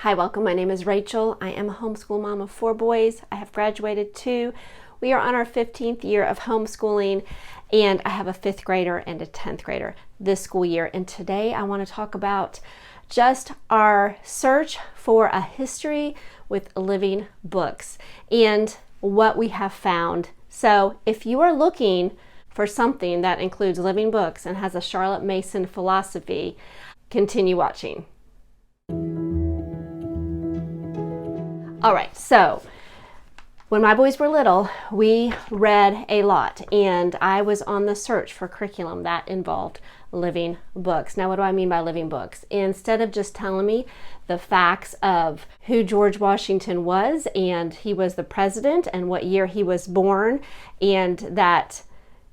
Hi, welcome. My name is Rachel. I am a homeschool mom of 4 boys. I have graduated 2. We are on our 15th year of homeschooling, and I have a 5th grader and a 10th grader this school year. And today I want to talk about just our search for a history with living books and what we have found. So if you are looking for something that includes living books and has a Charlotte Mason philosophy, continue watching. All right, so when my boys were little, we read a lot, and I was on the search for curriculum that involved living books. Now, what do I mean by living books? Instead of just telling me the facts of who George Washington was, and he was the president, and what year he was born, and that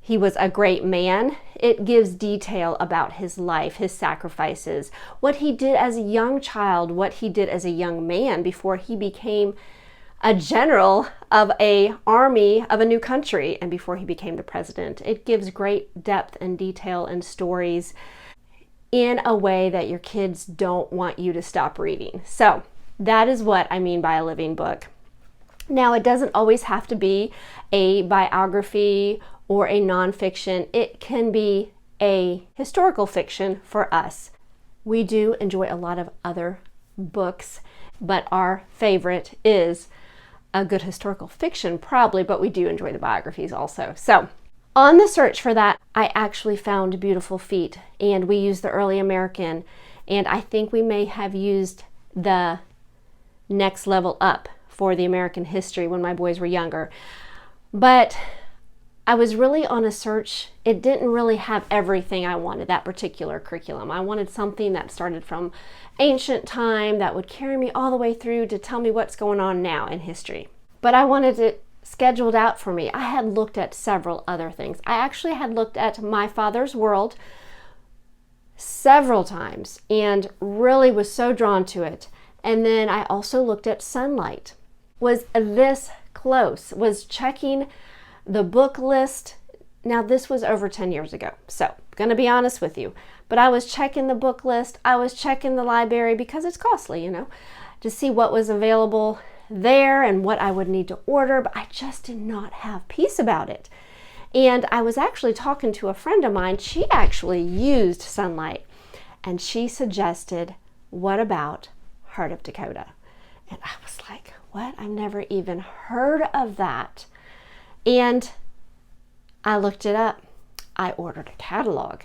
he was a great man, it gives detail about his life, his sacrifices, what he did as a young child, what he did as a young man before he became a general of an army of a new country and before he became the president. It gives great depth and detail and stories in a way that your kids don't want you to stop reading. So that is what I mean by a living book. Now, it doesn't always have to be a biography or a nonfiction. It can be a historical fiction for us. We do enjoy a lot of other books, but our favorite is a good historical fiction, probably, but we do enjoy the biographies also. So on the search for that, I actually found Beautiful Feet, and we used the Early American, and I think we may have used the Next Level Up for the American history when my boys were younger. But I was really on a search. It didn't really have everything I wanted, that particular curriculum. I wanted something that started from ancient time that would carry me all the way through to tell me what's going on now in history. But I wanted it scheduled out for me. I had looked at several other things. I actually had looked at My Father's World several times and really was so drawn to it. And then I also looked at Sunlight. Was this close, was checking the book list. Now, this was over 10 years ago, so I'm going to be honest with you. But I was checking the book list. I was checking the library because it's costly, to see what was available there and what I would need to order. But I just did not have peace about it. And I was actually talking to a friend of mine. She actually used Sunlight, and she suggested, what about Heart of Dakota? And I was like, what? I've never even heard of that. And I looked it up. I ordered a catalog.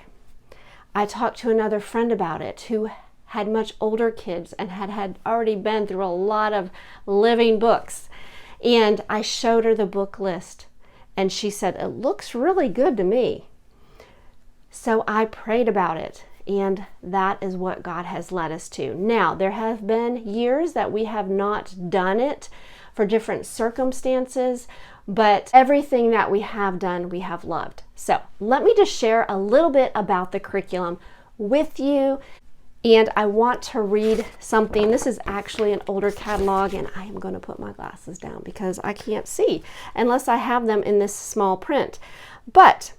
I talked to another friend about it who had much older kids and had already been through a lot of living books. And I showed her the book list, and she said, it looks really good to me. So I prayed about it, and that is what God has led us to. Now, there have been years that we have not done it for different circumstances, but everything that we have done, we have loved. So let me just share a little bit about the curriculum with you. And I want to read something. This is actually an older catalog, and I am going to put my glasses down because I can't see unless I have them in this small print. But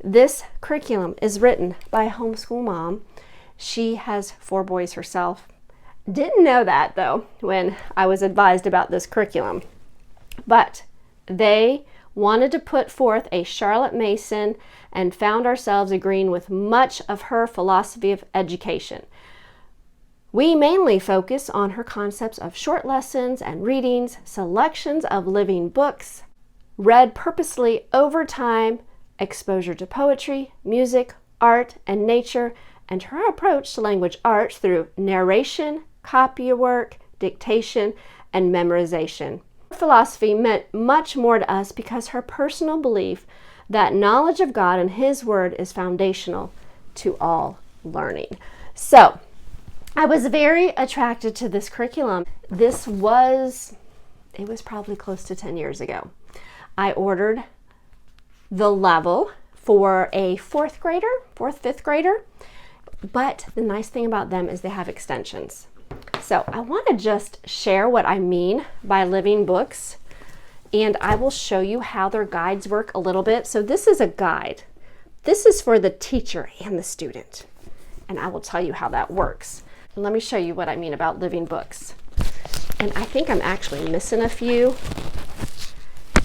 this curriculum is written by a homeschool mom. She has 4 boys herself. Didn't know that, though, when I was advised about this curriculum. But they wanted to put forth a Charlotte Mason and found ourselves agreeing with much of her philosophy of education. We mainly focus on her concepts of short lessons and readings, selections of living books, read purposely over time, exposure to poetry, music, art, and nature, and her approach to language arts through narration, copy work, dictation, and memorization. Her philosophy meant much more to us because her personal belief that knowledge of God and His Word is foundational to all learning. So, I was very attracted to this curriculum. It was probably close to 10 years ago. I ordered the level for a 4th, 5th grader. But the nice thing about them is they have extensions. So I want to just share what I mean by living books, and I will show you how their guides work a little bit. So this is a guide. This is for the teacher and the student, and I will tell you how that works. Let me show you what I mean about living books. And I think I'm actually missing a few.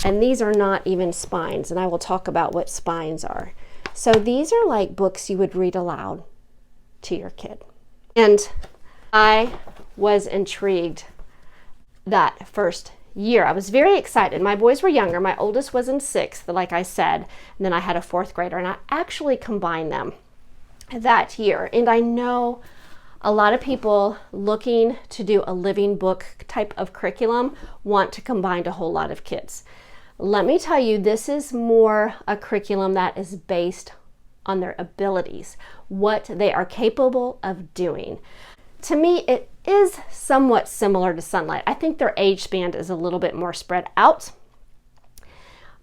And these are not even spines, and I will talk about what spines are. So these are like books you would read aloud to your kid. And I was intrigued that first year. I was very excited. My boys were younger. My oldest was in 6th, like I said, and then I had a 4th grader, and I actually combined them that year. And I know a lot of people looking to do a living book type of curriculum want to combine a whole lot of kids. Let me tell you, this is more a curriculum that is based on their abilities, what they are capable of doing. To me, it is somewhat similar to Sunlight. I think their age span is a little bit more spread out.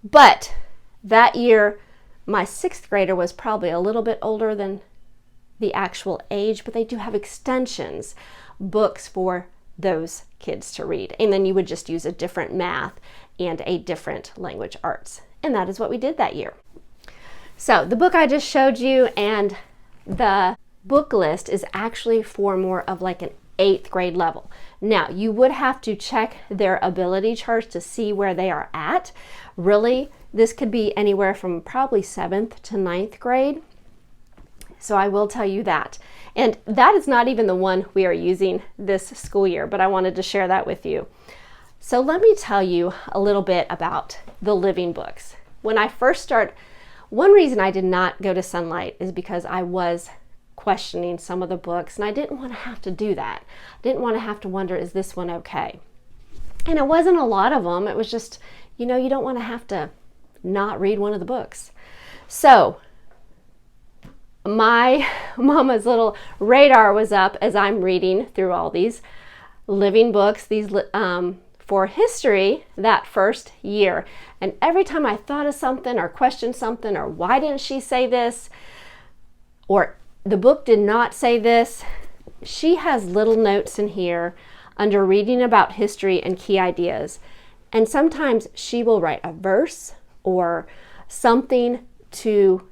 But that year, my 6th grader was probably a little bit older than the actual age, but they do have extensions, books for those kids to read. And then you would just use a different math and a different language arts. And that is what we did that year. So the book I just showed you and the book list is actually for more of like an 8th grade level. Now, you would have to check their ability charts to see where they are at. Really, this could be anywhere from probably 7th to 9th grade. So I will tell you that. And that is not even the one we are using this school year, but I wanted to share that with you. So let me tell you a little bit about the living books. When I first started, one reason I did not go to Sunlight is because I was questioning some of the books, and I didn't want to have to do that. I didn't want to have to wonder, is this one okay? And it wasn't a lot of them. It was just, you don't want to have to not read one of the books. So my mama's little radar was up as I'm reading through all these living books, these for history that first year. And every time I thought of something or questioned something, or why didn't she say this, or the book did not say this, she has little notes in here under reading about history and key ideas. And sometimes she will write a verse or something to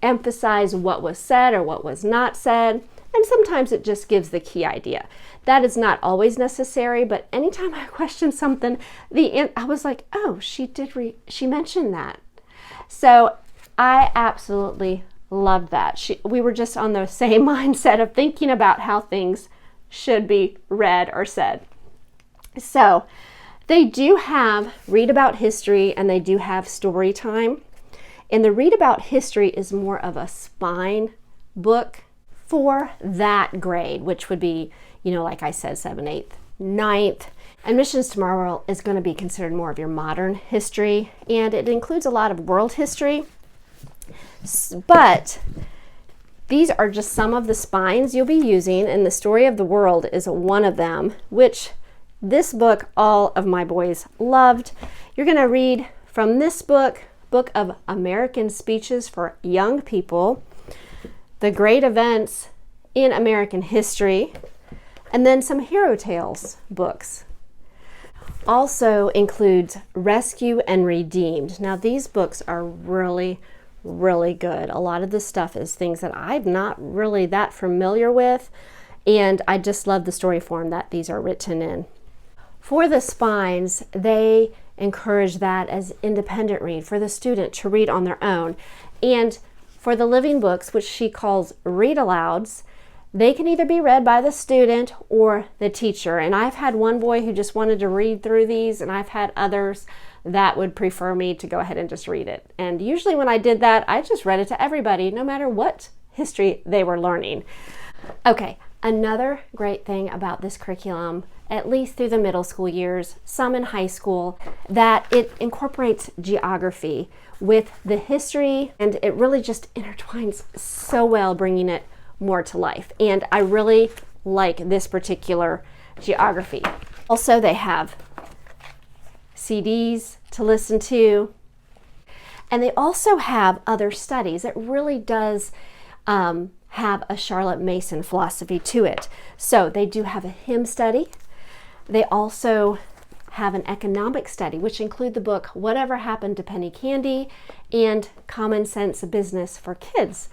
emphasize what was said or what was not said. And sometimes it just gives the key idea. That is not always necessary, but anytime I question something, I was like, oh, she mentioned that. So I absolutely loved that. We were just on the same mindset of thinking about how things should be read or said. So they do have read about history, and they do have story time. And the read about history is more of a spine book for that grade, which would be, like I said, 7th, 8th, 9th. And Missions Tomorrow is going to be considered more of your modern history, and it includes a lot of world history. But these are just some of the spines you'll be using, and the story of the world is one of them, which this book all of my boys loved. You're going to read from this book of American Speeches for Young People, the great events in American history, and then some hero tales books. Also includes Rescue and Redeemed. Now these books are really, really good. A lot of the stuff is things that I'm not really that familiar with, and I just love the story form that these are written in. For the spines, they encourage that as independent read for the student to read on their own. And for the living books, which she calls read alouds, they can either be read by the student or the teacher. And I've had one boy who just wanted to read through these, and I've had others that would prefer me to go ahead and just read it. And usually when I did that, I just read it to everybody, no matter what history they were learning. Okay, another great thing about this curriculum, at least through the middle school years, some in high school, that it incorporates geography with the history, and it really just intertwines so well, bringing it more to life. And I really like this particular geography. Also, they have CDs to listen to, and they also have other studies. It really does have a Charlotte Mason philosophy to it. So they do have a hymn study. They also have an economic study, which include the book Whatever Happened to Penny Candy and Common Sense Business for Kids.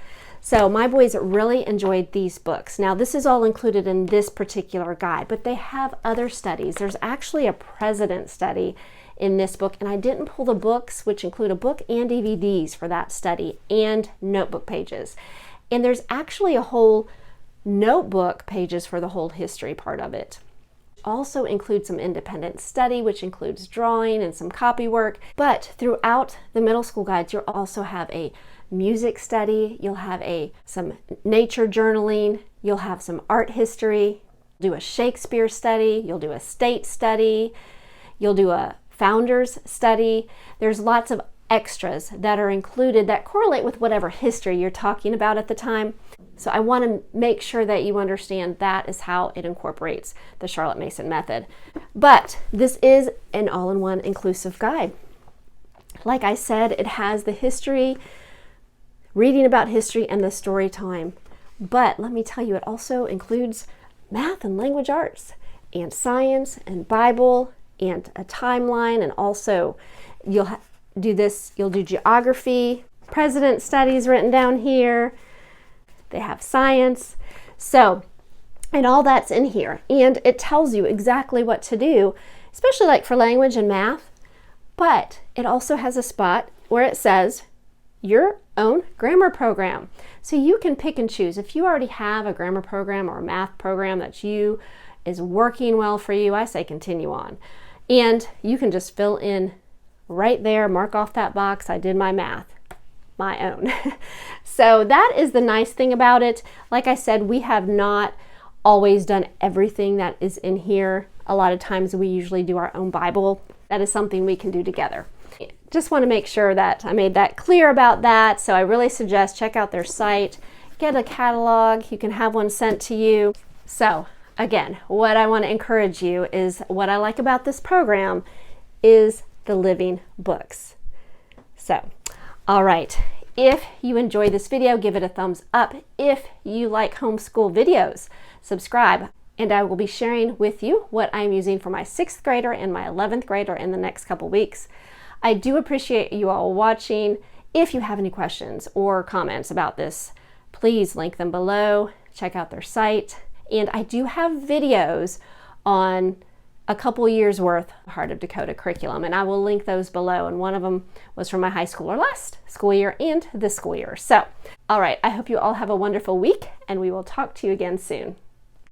So my boys really enjoyed these books. Now this is all included in this particular guide, but they have other studies. There's actually a president study in this book, and I didn't pull the books, which include a book and DVDs for that study, and notebook pages. And there's actually a whole notebook pages for the whole history part of it. Also includes some independent study, which includes drawing and some copy work. But throughout the middle school guides, you'll also have a music study, you'll have some nature journaling, you'll have some art history, do a Shakespeare study, you'll do a state study, you'll do a founders study. There's lots of extras that are included that correlate with whatever history you're talking about at the time. So I want to make sure that you understand that is how it incorporates the Charlotte Mason method. But this is an all-in-one inclusive guide. Like I said, it has the history, reading about history, and the story time. But let me tell you, it also includes math and language arts and science and Bible and a timeline, and also you'll do geography, president studies written down here. They have science. So, and all that's in here. And it tells you exactly what to do, especially like for language and math. But it also has a spot where it says your own grammar program. So you can pick and choose. If you already have a grammar program or a math program that is working well for you, I say continue on. And you can just fill in right there, mark off that box, I did my math, my own. So that is the nice thing about it. Like I said, we have not always done everything that is in here. A lot of times we usually do our own Bible. That is something we can do together. Just want to make sure that I made that clear about that. So I really suggest check out their site, get a catalog, you can have one sent to you. So again, what I want to encourage you is what I like about this program is the living books. So, all right. If you enjoyed this video, give it a thumbs up. If you like homeschool videos, subscribe. And I will be sharing with you what I'm using for my 6th grader and my 11th grader in the next couple weeks. I do appreciate you all watching. If you have any questions or comments about this, please link them below. Check out their site. And I do have videos on a couple years worth of Heart of Dakota curriculum, and I will link those below. And one of them was from my high school or last school year and this school year. So, all right, I hope you all have a wonderful week, and we will talk to you again soon.